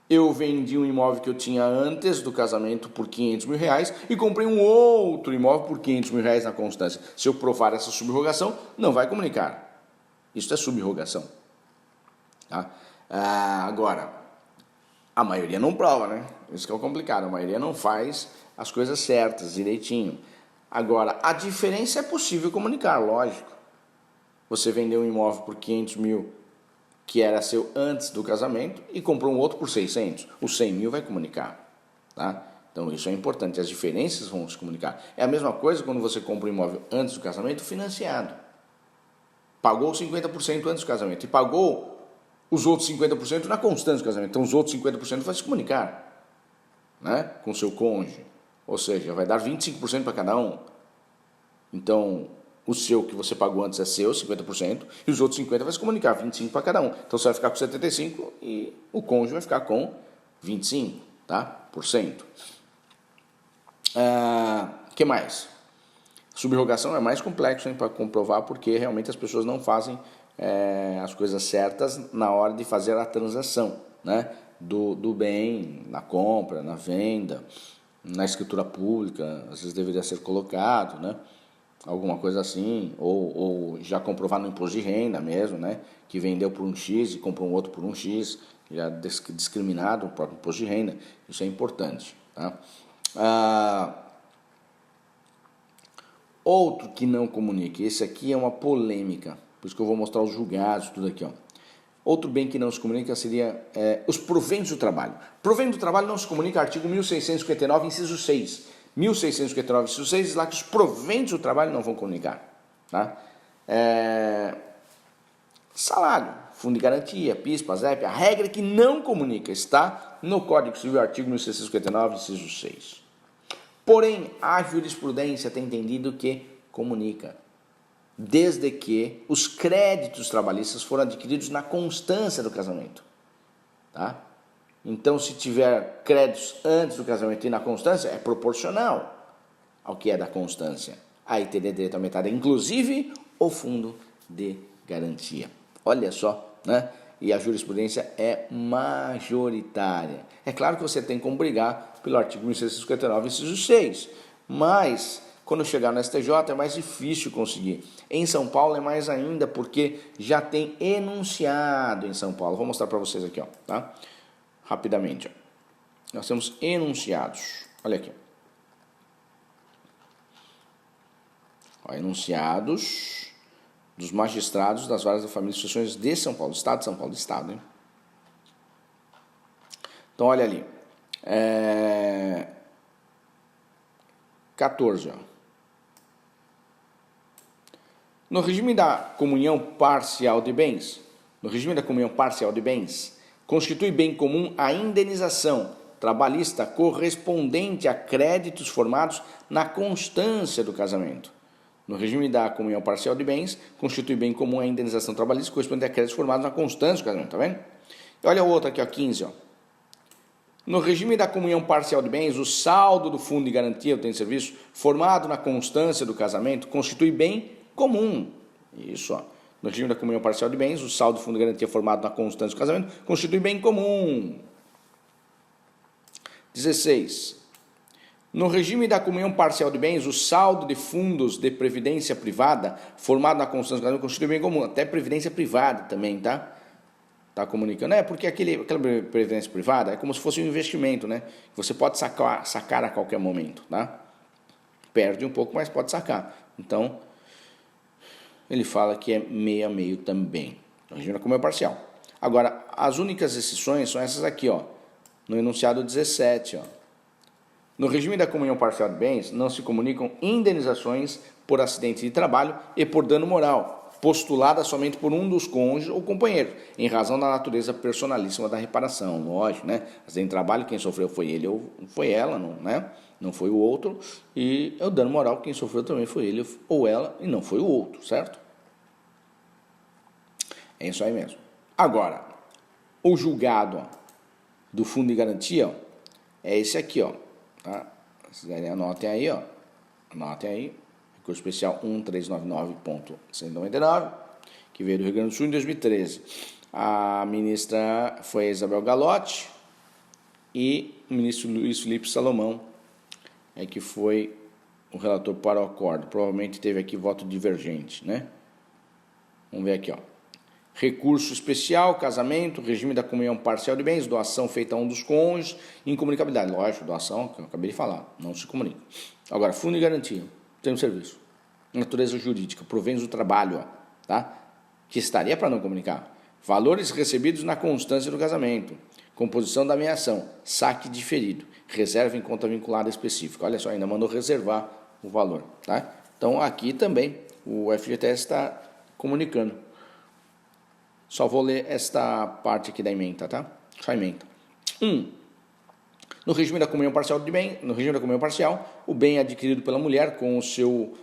Eu vendi um imóvel que eu tinha antes do casamento por R$500.000 e comprei um outro imóvel por R$500.000 na constância. Se eu provar essa subrogação, não vai comunicar. Isso é subrogação. Tá? Agora, a maioria não prova, né? Isso que é o complicado. A maioria não faz as coisas certas, direitinho. Agora, a diferença é possível comunicar, lógico. Você vendeu um imóvel por 500 mil que era seu antes do casamento e comprou um outro por 600. Os 100 mil vai comunicar, tá? Então isso é importante, as diferenças vão se comunicar. É a mesma coisa quando você compra um imóvel antes do casamento financiado. Pagou 50% antes do casamento e pagou os outros 50% na constância do casamento. Então os outros 50% vai se comunicar, né, com seu cônjuge. Ou seja, vai dar 25% para cada um. Então, o seu que você pagou antes é seu, 50%, e os outros 50% vai se comunicar, 25% para cada um. Então, você vai ficar com 75% e o cônjuge vai ficar com 25%, tá? Por cento. Que mais? Subrogação é mais complexo para comprovar porque realmente as pessoas não fazem as coisas certas na hora de fazer a transação, né? Do bem, na compra, na venda, na escritura pública, às vezes deveria ser colocado, né? Alguma coisa assim, ou já comprovar no imposto de renda mesmo, né? Que vendeu por um X e comprou um outro por um X, já discriminado o próprio imposto de renda. Isso é importante, tá? Outro que não comunica, esse aqui é uma polêmica, por isso que eu vou mostrar os julgados, tudo aqui, ó. Outro bem que não se comunica seria os proventos do trabalho. Provento do trabalho não se comunica, artigo 1659, inciso 6. 1659, inciso 6, diz lá que os proventos do trabalho não vão comunicar. Tá? Salário, fundo de garantia, PIS, PASEP, a regra é que não comunica está no Código Civil, artigo 1659, inciso 6. Porém, a jurisprudência tem entendido que comunica, desde que os créditos trabalhistas foram adquiridos na constância do casamento. Tá? Então, se tiver créditos antes do casamento e na constância, é proporcional ao que é da constância. Aí teria direito à metade, inclusive o fundo de garantia. Olha só, né? E a jurisprudência é majoritária. É claro que você tem como brigar pelo artigo 1659, inciso 6, mas quando chegar no STJ é mais difícil conseguir. Em São Paulo é mais ainda, porque já tem enunciado em São Paulo. Vou mostrar para vocês aqui, ó, tá? Rapidamente. Ó. Nós temos enunciados. Olha aqui. Ó, enunciados dos magistrados das várias famílias e instituições de São Paulo, Estado de São Paulo, Estado, hein? Então, olha ali. 14, ó. No regime da comunhão parcial de bens, constitui bem comum a indenização trabalhista correspondente a créditos formados na constância do casamento. No regime da comunhão parcial de bens, constitui bem comum a indenização trabalhista correspondente a créditos formados na constância do casamento, tá vendo? E olha o outro aqui, ó, 15, ó. No regime da comunhão parcial de bens, o saldo do fundo de garantia do utente de serviço, formado na constância do casamento, constitui bem comum. Isso, ó. No regime da comunhão parcial de bens, o saldo do fundo de garantia formado na constância do casamento, constitui bem comum. 16. No regime da comunhão parcial de bens, o saldo de fundos de previdência privada, formado na constância do casamento, constitui bem comum. Até previdência privada também, tá? Tá comunicando. Porque aquela previdência privada é como se fosse um investimento, né? Você pode sacar a qualquer momento, tá? Perde um pouco, mas pode sacar. Então, ele fala que é meio a meio também. No regime da comunhão parcial. Agora, as únicas exceções são essas aqui, ó. No enunciado 17, ó. No regime da comunhão parcial de bens, não se comunicam indenizações por acidente de trabalho e por dano moral, postulada somente por um dos cônjuges ou companheiros, em razão da natureza personalíssima da reparação. Lógico, né? Acidente de trabalho, quem sofreu foi ele ou foi ela, não, né? Não foi o outro. E o dano moral, quem sofreu também foi ele ou ela e não foi o outro, certo? É isso aí mesmo. Agora, o julgado, ó, do fundo de garantia, ó, é esse aqui, ó. Tá? Vocês anotem aí, ó. Anotem aí. Recurso especial 1399.199, que veio do Rio Grande do Sul em 2013. A ministra foi a Isabel Galotti e o ministro Luiz Felipe Salomão, que foi o relator para o acordo. Provavelmente teve aqui voto divergente, né? Vamos ver aqui, ó. Recurso especial, casamento, regime da comunhão parcial de bens, doação feita a um dos cônjuges, incomunicabilidade. Lógico, doação, que eu acabei de falar, não se comunica. Agora, fundo de garantia, termo de serviço, natureza jurídica, proventos do trabalho, ó, tá? Que estaria para não comunicar. Valores recebidos na constância do casamento, composição da ameação, saque diferido, reserva em conta vinculada específica. Olha só, ainda mandou reservar o valor, tá? Então, aqui também o FGTS está comunicando. Só vou ler esta parte aqui da ementa, tá? Só a ementa. 1. No regime da comunhão parcial de bem, no regime da comunhão parcial, o bem adquirido pela mulher com o seu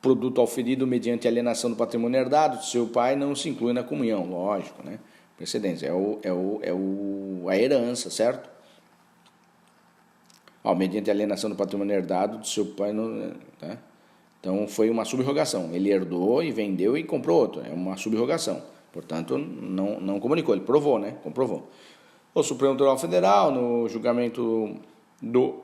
produto auferido mediante alienação do patrimônio herdado de seu pai não se inclui na comunhão, lógico, né? Precedência, a herança, certo? Ó, mediante alienação do patrimônio herdado de seu pai, não, tá? Então foi uma subrogação. Ele herdou e vendeu e comprou outro. É uma subrogação. Portanto, não comunicou, ele provou, né? Comprovou. O Supremo Tribunal Federal, no julgamento do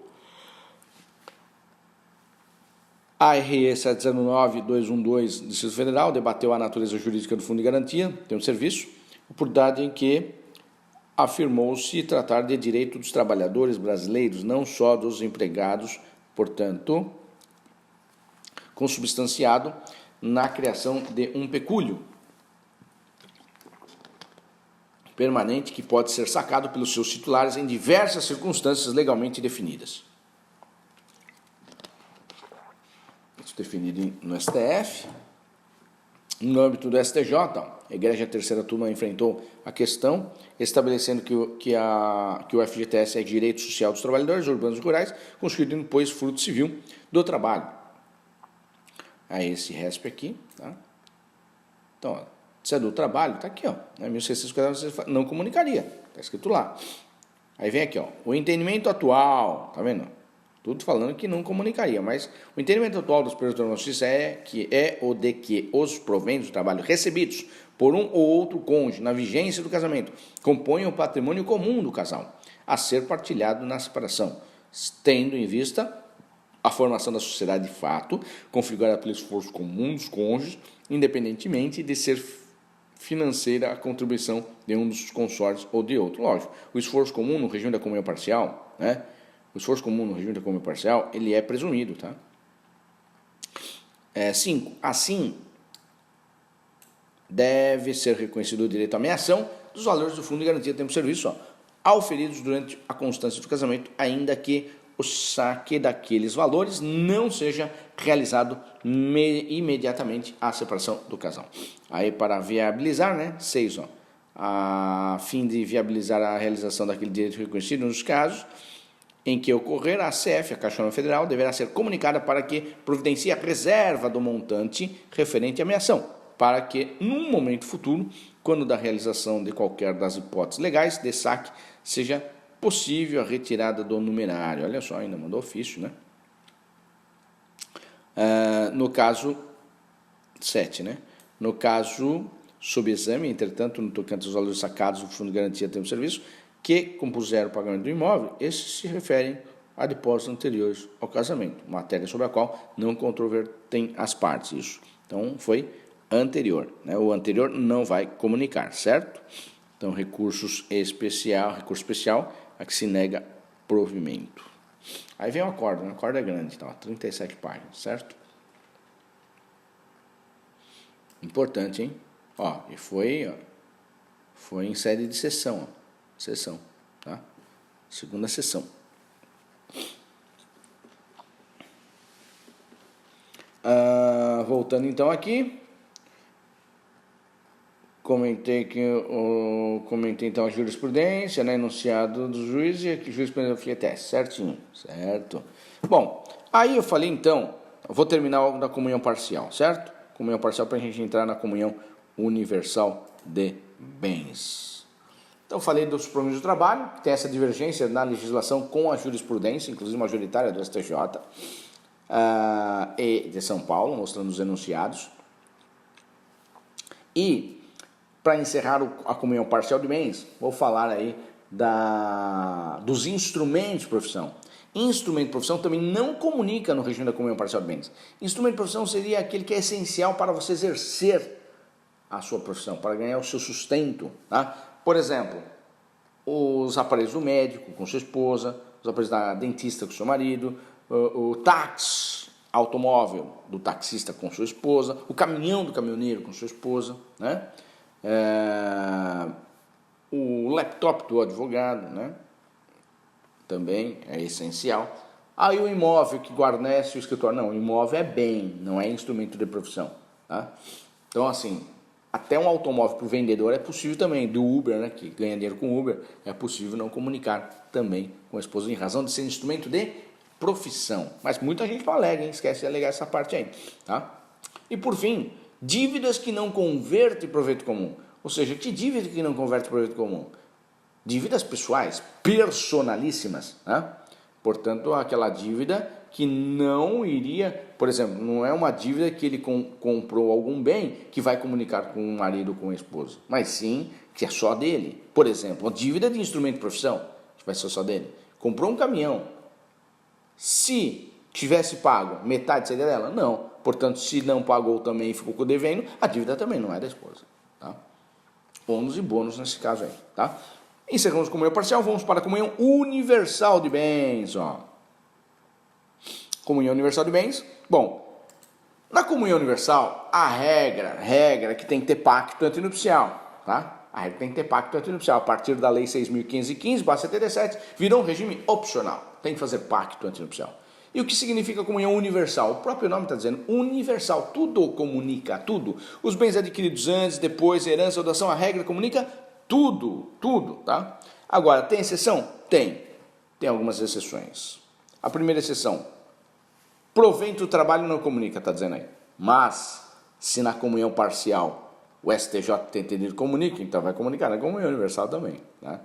ARE 709-212 do Distrito Federal, debateu a natureza jurídica do Fundo de Garantia, tem um serviço, oportunidade em que afirmou-se tratar de direito dos trabalhadores brasileiros, não só dos empregados, portanto, consubstanciado na criação de um pecúlio permanente que pode ser sacado pelos seus titulares em diversas circunstâncias legalmente definidas. Isso definido no STF. No âmbito do STJ, a Igreja Terceira Turma enfrentou a questão, estabelecendo que o FGTS é direito social dos trabalhadores urbanos e rurais, constituindo, pois, fruto civil do trabalho. Aí esse RESP aqui, tá? Então, ó, se é do trabalho, está aqui, ó. 1650 você não comunicaria, está escrito lá. Aí vem aqui, ó, o entendimento atual, tá vendo? Tudo falando que não comunicaria, mas o entendimento atual do Superior Tribunal de Justiça é o de que os proventos do trabalho recebidos por um ou outro cônjuge na vigência do casamento compõem o patrimônio comum do casal, a ser partilhado na separação, tendo em vista a formação da sociedade de fato, configurada pelo esforço comum dos cônjuges, independentemente de ser financeira a contribuição de um dos consórcios ou de outro. Lógico, o esforço comum no regime da comunhão parcial, né? O esforço comum no regime da comunhão parcial, ele é presumido, tá? 5. Assim, deve ser reconhecido o direito à meação dos valores do Fundo de Garantia de Tempo de Serviço, auferidos durante a constância do casamento, ainda que o saque daqueles valores não seja realizado imediatamente à separação do casal. Aí, para viabilizar, né? 6, a fim de viabilizar a realização daquele direito reconhecido nos casos em que ocorrer, a CF, a Caixa Econômica Federal, deverá ser comunicada para que providencie a reserva do montante referente à meação, para que, num momento futuro, quando da realização de qualquer das hipóteses legais de saque, seja possível a retirada do numerário. Olha só, ainda mandou ofício, né? No caso 7, né? No caso sob exame, entretanto, no tocante aos valores sacados do Fundo de Garantia de Tempo de Serviço, que compuseram o pagamento do imóvel, esses se referem a depósitos anteriores ao casamento, matéria sobre a qual não controvertem as partes. Isso. Então, foi anterior, né? O anterior não vai comunicar, certo? Então, recurso especial, a que se nega provimento. Aí vem o acordo, né? O acordo é grande, tá? 37 páginas, certo? Importante, hein? E foi em sede de sessão, tá? Segunda sessão. Voltando então aqui, comentei então a jurisprudência, né, enunciado do juiz e a jurisprudência do FIETES, certinho, certo? Bom, aí eu falei então, eu vou terminar da comunhão parcial, certo? Comunhão parcial para a gente entrar na comunhão universal de bens. Então, falei dos proventos do trabalho, que tem essa divergência na legislação com a jurisprudência, inclusive majoritária do STJ e de São Paulo, mostrando os enunciados. E, para encerrar a comunhão parcial de bens, vou falar aí dos instrumentos de profissão. Instrumento de profissão também não comunica no regime da comunhão parcial de bens. Instrumento de profissão seria aquele que é essencial para você exercer a sua profissão, para ganhar o seu sustento, tá? Por exemplo, os aparelhos do médico com sua esposa, os aparelhos da dentista com seu marido, o táxi automóvel do taxista com sua esposa, o caminhão do caminhoneiro com sua esposa, né? O laptop do advogado, né? Também é essencial. Aí o imóvel que guarnece o escritório. Não, o imóvel é bem, não é instrumento de profissão, tá? Então, assim, até um automóvel para o vendedor é possível também, do Uber, né, que ganha dinheiro com Uber, é possível não comunicar também com a esposa em razão de ser instrumento de profissão. Mas muita gente não alega, hein? Esquece de alegar essa parte aí, tá? E por fim, dívidas que não convertem em proveito comum. Ou seja, que dívida que não converte em proveito comum? Dívidas pessoais, personalíssimas, né? Portanto, aquela dívida que não iria, por exemplo, não é uma dívida que ele comprou algum bem que vai comunicar com o marido ou com a esposa, mas sim que é só dele. Por exemplo, a dívida de instrumento de profissão, que vai ser só dele. Comprou um caminhão. Se tivesse pago, metade seria dela? Não. Portanto, se não pagou também e ficou devendo, a dívida também não é da esposa, tá? Ônus e bônus nesse caso aí, tá? Encerramos a comunhão parcial, vamos para a comunhão universal de bens, Comunhão universal de bens. Bom, na comunhão universal, a regra é que tem que ter pacto antinupcial, tá? A regra tem que ter pacto antinupcial. A partir da Lei 6.515/77, virou um regime opcional. Tem que fazer pacto antinupcial. E o que significa comunhão universal? O próprio nome está dizendo universal. Tudo comunica, tudo. Os bens adquiridos antes, depois, herança ou doação, a regra comunica tudo, tá? Agora, tem exceção? Tem algumas exceções. A primeira exceção, provento do trabalho não comunica, está dizendo aí. Mas, se na comunhão parcial o STJ tem entendido comunica, então vai comunicar na comunhão universal também, tá?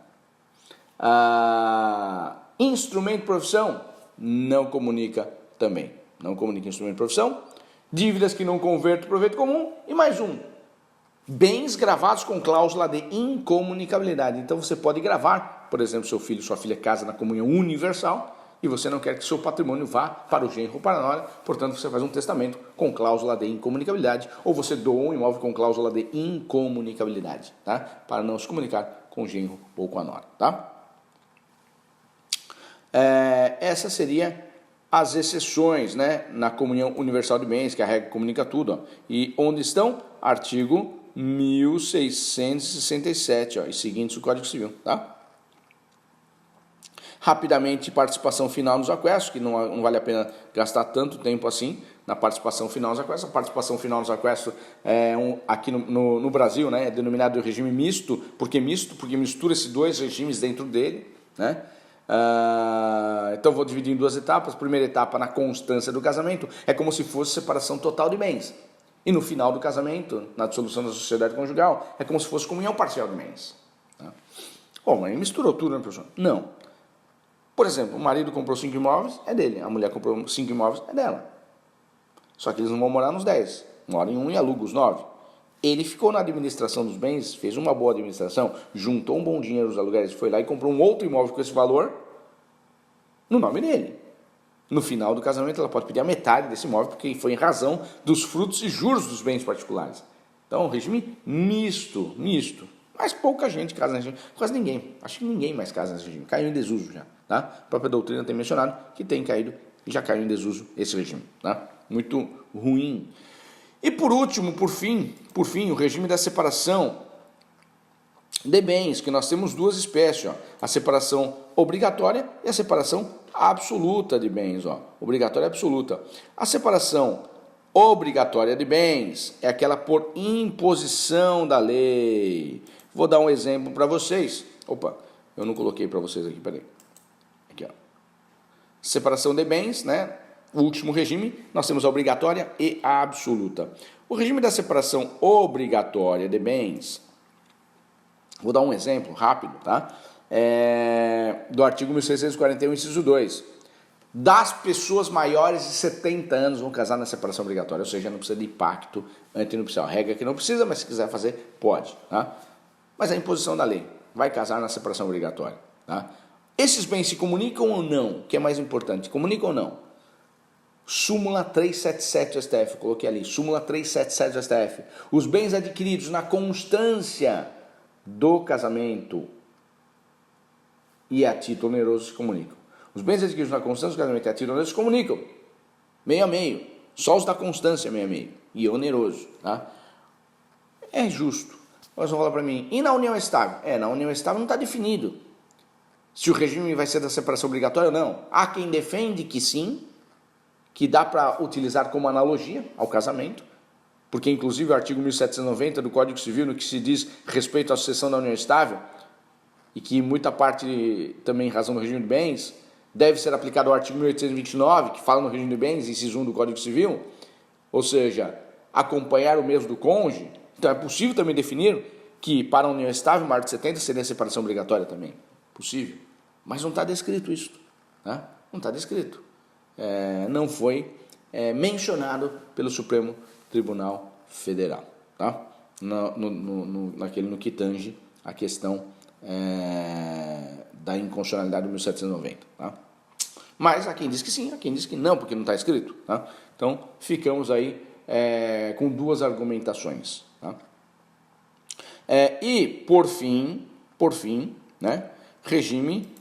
Instrumento de profissão não comunica também. Não comunica instrumento de profissão. Dívidas que não convertem proveito comum. E mais um, bens gravados com cláusula de incomunicabilidade. Então você pode gravar, por exemplo, seu filho, sua filha casa na comunhão universal e você não quer que seu patrimônio vá para o genro ou para a nora, portanto você faz um testamento com cláusula de incomunicabilidade ou você doa um imóvel com cláusula de incomunicabilidade, tá? Para não se comunicar com o genro ou com a nora, tá? Essa seria as exceções, né, na comunhão universal de bens, que a regra comunica tudo, ó. E onde estão? Artigo 1667, ó, e seguintes do Código Civil, tá? Rapidamente, participação final nos aquestos, que não vale a pena gastar tanto tempo assim na participação final nos aquestos. A participação final nos aquestos aqui no Brasil, né, é denominado de regime misto. Por que misto? Porque mistura esses dois regimes dentro dele, né? Então vou dividir em duas etapas. Primeira etapa, na constância do casamento, é como se fosse separação total de bens. E no final do casamento, na dissolução da sociedade conjugal, é como se fosse comunhão parcial de bens. Tá? Mas misturou tudo, né, professor? Não. Por exemplo, o marido comprou 5 imóveis, é dele. A mulher comprou 5 imóveis, é dela. Só que eles não vão morar nos 10. Moram em um e aluga os 9. Ele ficou na administração dos bens, fez uma boa administração, juntou um bom dinheiro dos aluguéis, foi lá e comprou um outro imóvel com esse valor no nome dele. No final do casamento, ela pode pedir a metade desse imóvel, porque foi em razão dos frutos e juros dos bens particulares. Então, regime misto. Mas pouca gente casa nesse regime, quase ninguém. Acho que ninguém mais casa nesse regime. Caiu em desuso já. Tá? A própria doutrina tem mencionado que tem caído e já caiu em desuso esse regime. Tá? Muito ruim. E por último, por fim, o regime da separação de bens, que nós temos duas espécies, ó, a separação obrigatória e a separação absoluta de bens. Ó, obrigatória e absoluta. A separação obrigatória de bens é aquela por imposição da lei. Vou dar um exemplo para vocês. Opa, eu não coloquei para vocês aqui, peraí. Aqui, ó. Separação de bens, né? O último regime, nós temos a obrigatória e a absoluta. O regime da separação obrigatória de bens, vou dar um exemplo rápido, tá? Do artigo 1641, inciso 2. Das pessoas maiores de 70 anos vão casar na separação obrigatória, ou seja, não precisa de pacto antinupcial. A regra é que não precisa, mas se quiser fazer, pode, tá? Mas a imposição da lei, vai casar na separação obrigatória, tá? Esses bens se comunicam ou não? O que é mais importante, comunicam ou não? Súmula 377 do STF, eu coloquei ali, súmula 377 do STF. Os bens adquiridos na constância do casamento e a título oneroso se comunicam. Os bens adquiridos na constância do casamento e a título oneroso se comunicam. Meio a meio. Só os da constância, meio a meio. E oneroso, tá? É justo. Mas vão falar para mim, e na união estável? Na união estável não está definido se o regime vai ser da separação obrigatória ou não. Há quem defende que sim, que dá para utilizar como analogia ao casamento, porque inclusive o artigo 1790 do Código Civil, no que se diz respeito à sucessão da união estável, e que muita parte também em razão do regime de bens, deve ser aplicado ao artigo 1829, que fala no regime de bens, inciso 1 do Código Civil, ou seja, acompanhar o mesmo do cônjuge. Então é possível também definir que para a união estável, maior de 70, seria a separação obrigatória também. Possível. Mas não está descrito isso. Tá? Não está descrito. Não foi mencionado pelo Supremo Tribunal Federal, tá? No que tange a questão da inconstitucionalidade do 1790, tá? Mas há quem diz que sim, há quem diz que não, porque não está escrito, tá? Então ficamos aí com duas argumentações, tá? E por fim, né, regime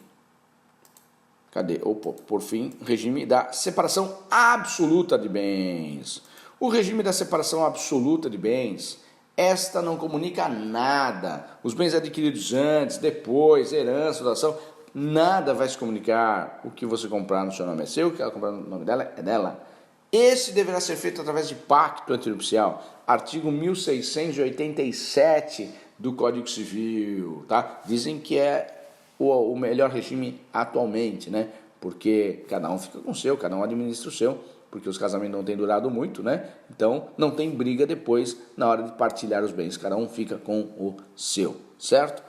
regime da separação absoluta de bens. O regime da separação absoluta de bens, esta não comunica nada. Os bens adquiridos antes, depois, herança, doação, nada vai se comunicar. O que você comprar no seu nome é seu, o que ela comprar no nome dela é dela. Esse deverá ser feito através de pacto antinupcial. Artigo 1687 do Código Civil, tá? Dizem que é o melhor regime atualmente, né? Porque cada um fica com o seu, cada um administra o seu, porque os casamentos não têm durado muito, né? Então não tem briga depois na hora de partilhar os bens, cada um fica com o seu, certo?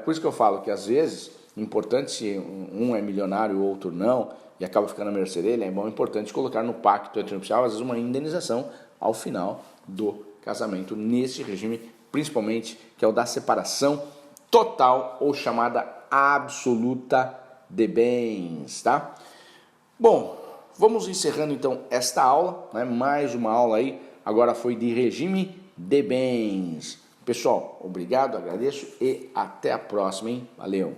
Por isso que eu falo que às vezes importante, se um é milionário e o outro não, e acaba ficando à mercê dele, é importante colocar no pacto heteronupcial, às vezes, uma indenização ao final do casamento, nesse regime, principalmente, que é o da separação total ou chamada absoluta de bens, tá? Bom, vamos encerrando então esta aula, né? Mais uma aula aí, agora foi de regime de bens. Pessoal, obrigado, agradeço e até a próxima, hein? Valeu!